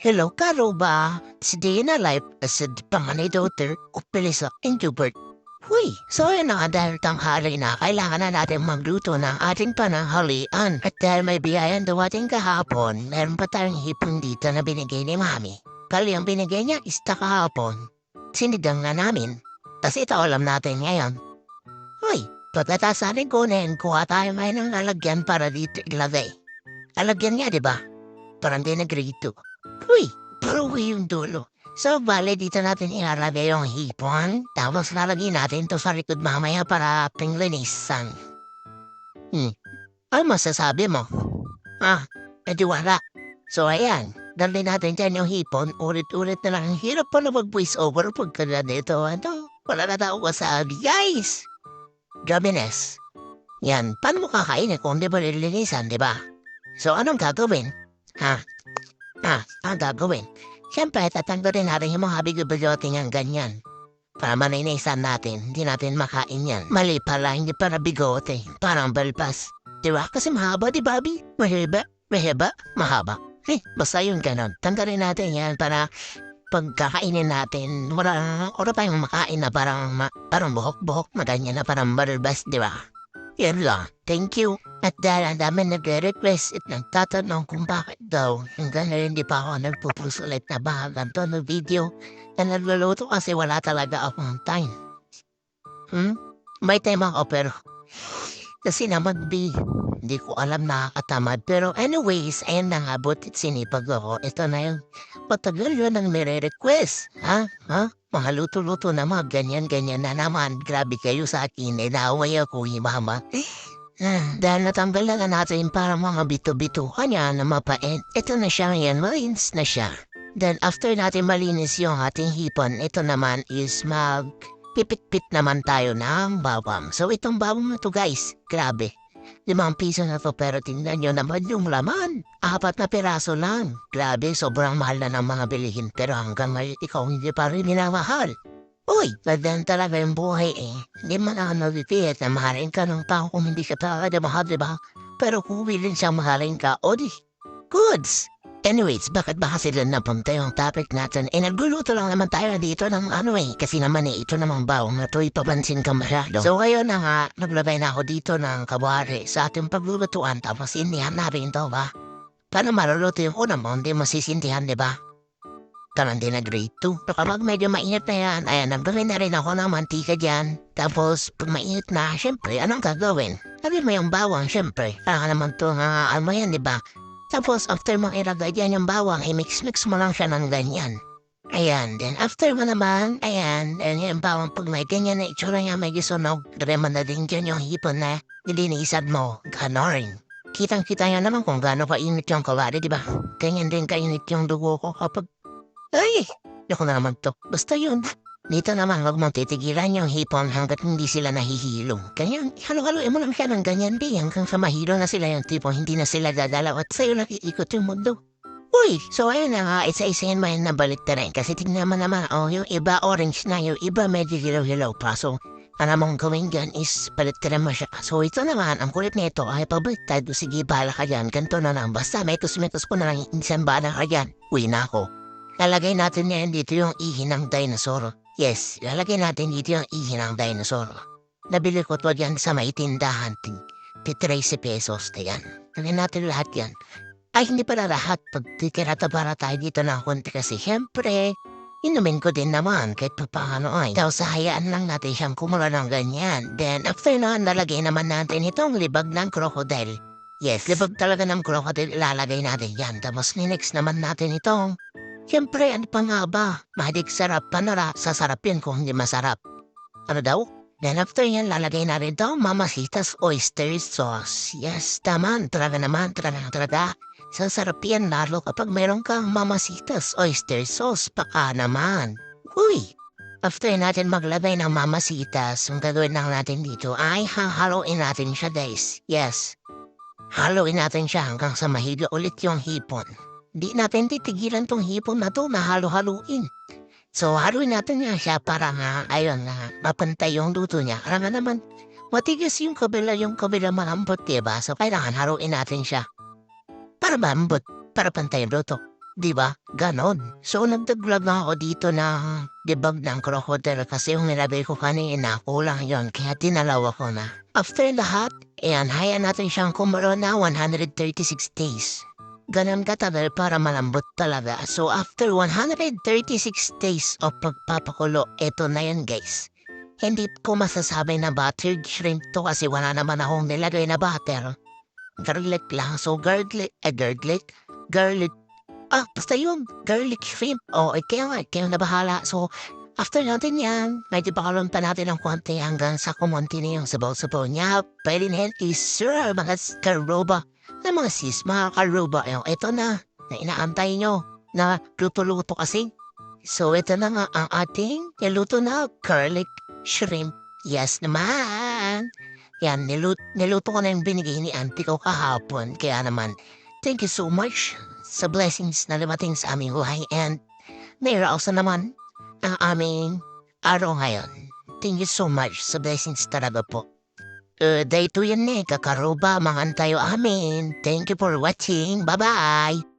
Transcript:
Hello, karo ba? Si Dana Life as a panganay daughter o Pelisa and Hubert. Huy, so yun na dahil tanghali na kailangan na natin magluto ng ating pananghalian. At dahil may biyayan dumating kahapon, meron pa tayong hipon dito na binigay ni Mami. Kali ang binigay niya ista kahapon. Sinigang na namin. Tas ito alam natin ngayon. Huy, pagkatapos natin kunin, kuha tayo ngayon ng lalagyan para dito ilagay. Lalagyan niya, di ba? Parang di nag-grito. Uy, pero yung dulo. So, bale, dito natin ilalagay yung hipon. Tapos lalagyan natin to sa likod mamaya para pinglinisan. Ano masasabi mo? Edi wala. So, ayan. Dali natin dyan yung hipon. Ulit-ulit na lang. Hirap pa na mag-voice over pagka na dito. Wala na tao masabi. Guys! Grabe, Nes. Yan, paano mo kakainin kung di ba nilinisan, di ba? So, anong gagawin? Ang gagawin? Siyempre, tatanggalin natin yung mga bigote ng ganyan. Para maninisan natin, hindi natin makain yan. Mali pala, hindi para bigote. Parang balpas. Diba? Kasi mahaba, di Bobby? Mahaba? Mahaba. Basta yung ganon. Tanggalin natin yan para pagkakainin natin, wala tayong makain na parang buhok-buhok na ganyan na parang balbas, di ba? Yan lang. Thank you. At dahil ang dami nagre-request at nagtatanong kung bakit daw hanggang ngayon di pa ako nagpupuso ulit na ba ganito ng video na nagluluto kasi wala talaga akong time. May time ako pero kasi naman hindi ko alam nakakatamad. Pero anyways, ayan na nga, butit sinipag ako. Ito na yung matagal yun ang nire-request. Mga luto-luto na mga ganyan-ganyan na naman. Grabe kayo sa akin, naaway ako, mama. Dahil natanggal na natin para mga bito-bito kanya na mapait. Ito na siya ngayon, malinis na siya. Then after natin malinis yung ating hipon, ito naman is pipit-pit naman tayo ng bawang. So itong bawang na to guys, grabe. 5 piso na to pero tingnan nyo naman yung laman. 4 na piraso lang. Grabe, sobrang mahal na ng mga bilihin pero hanggang ngayon ikaw hindi pa rin minamahal. Uy, ganyan talaga yung buhay eh. Hindi man ako nabipiyat na mahalin ka ng tao kung hindi ka talaga mahal, diba? Pero kung willing siyang mahalin ka, o di, goods! Anyways, bakit ba kasi napunta yung topic natin? Nagluluto lang naman tayo dito ng kasi naman ito namang bawang na to ipapansin ka masyado. So ngayon na nga, naglabay na ako dito ng kabwari sa ating paglulutuan tapos indihan na rin to ba? Paano maluluto yung una mo, hindi masisintihan, di ba? Kanan din na grade 2. So kapag medyo mainit na yan, ayan, naglagay na rin ako ng mantika dyan. Tapos pag mainit na, syempre, anong gagawin? Sabi mo yung bawang, syempre. Kaya naman to nga, ano yan, di ba? Tapos, after mong ilagay dyan yung bawang, i-mix-mix mo lang siya ng ganyan. Ayan, then after mo naman, ayan, and yung bawang pag may ganyan na itsura niya, may gisunog, rema na din dyan yung hipon na nilinisan mo, ganorin. Kitang-kita niya naman kung gaano kainit yung kawari, di ba? Ganyan din kainit yung dugo ko kapag, ako na naman to. Basta yun. Dito naman, wag mong titigilan yung hipon hanggat hindi sila nahihilo. Kaya, halo-haloin mo lang siya ng ganyan, hanggang sa mahilo na sila yung tipo, hindi na sila dadalaw at sa'yo nakiikot yung mundo. Uy, so ayun na nga, isa-isahin mo yun na balik na rin. Kasi tignan mo naman, yung iba orange na, yung iba medyo hilaw-hilaw pa. So, ano mong gawin dyan is baliktad mo siya. So, ito naman, ang kulit nito ay pabaliktad. Sige, bala ka dyan. Ganito na lang. Basta metos-metos ko na lang, isang bala ka dyan. Uy na ako. Lalagay natin ngayon dito yung ihi ng dinosaur. Yes, lalagay natin dito yung ihi ng dinosaur. Nabili ko to yan sa may tindahan. 13 pesos na yan. Lagyan natin lahat yan. Ay, hindi pala lahat. Pag titira-tabara tayo dito ng konti kasi syempre, inumin ko din naman kahit paano ay. Tapos hayaan lang natin siyang kumula ng ganyan. Then after na, nalagay naman natin itong libag ng crocodile. Yes, libag talaga ng crocodile ilalagay natin yan. Tapos next naman natin itong siyempre, ano pa nga ba? Mahilig sarap pa na sasarapin kung hindi masarap. Ano daw? Then after yan, lalagay na rin daw Mamacita's oyster sauce. Yes, tama. Talaga. Sasarap yan lalo kapag meron kang Mamacita's oyster sauce. Baka naman. Uy! After natin maglagay ng Mamacita's, ang gagawin lang natin dito ay hahaluin natin siya guys. Yes. Haluin natin siya hanggang sa mahilo ulit yung hipon. Di natin titigilan tong hipon na to na halo-haluin. So, haluin natin nga siya para nga, ayun na, mapantay yung luto niya. Para nga naman, matigas yung kabila malambot, diba? So, kailangan haluin natin siya. Para malambot, para pantay yung luto. Di ba? Ganon. So, nagdag-vlog na ako dito na debug ng crocodile kasi yung nilagay ko kanina, kulang yon kaya tinalawa ko na. After lahat, ayan, hayaan natin siyang kumulo na 136 days. Ganon katagal para malambot talaga. So, after 136 days of pagpapakulo, eto na yan guys. Hindi ko masasabi na buttered shrimp to kasi wala naman akong nilagay na butter. Garlic lang. So, garlic. Basta yung garlic shrimp. Kaya na bahala. So, after natin yan, medyo bakalan pa natin ng konti hanggang sa kumonti na yung sabaw-sabaw niya. Pwede na yan is-serve mga karoba na mga sis, mga karoba. Ito na inaantay nyo na luto-luto kasi. So, ito na nga ang ating niluto na garlic shrimp. Yes naman. Yan, niluto ko na yung binigay ni auntie ko kahapon. Kaya naman, thank you so much sa blessings na lumating sa aming buhay and nairausa naman ang aming araw ngayon. Thank you so much sa blessings talaga po. Day 2 yan kakaroba, mga antayo amin. Thank you for watching. Bye-bye!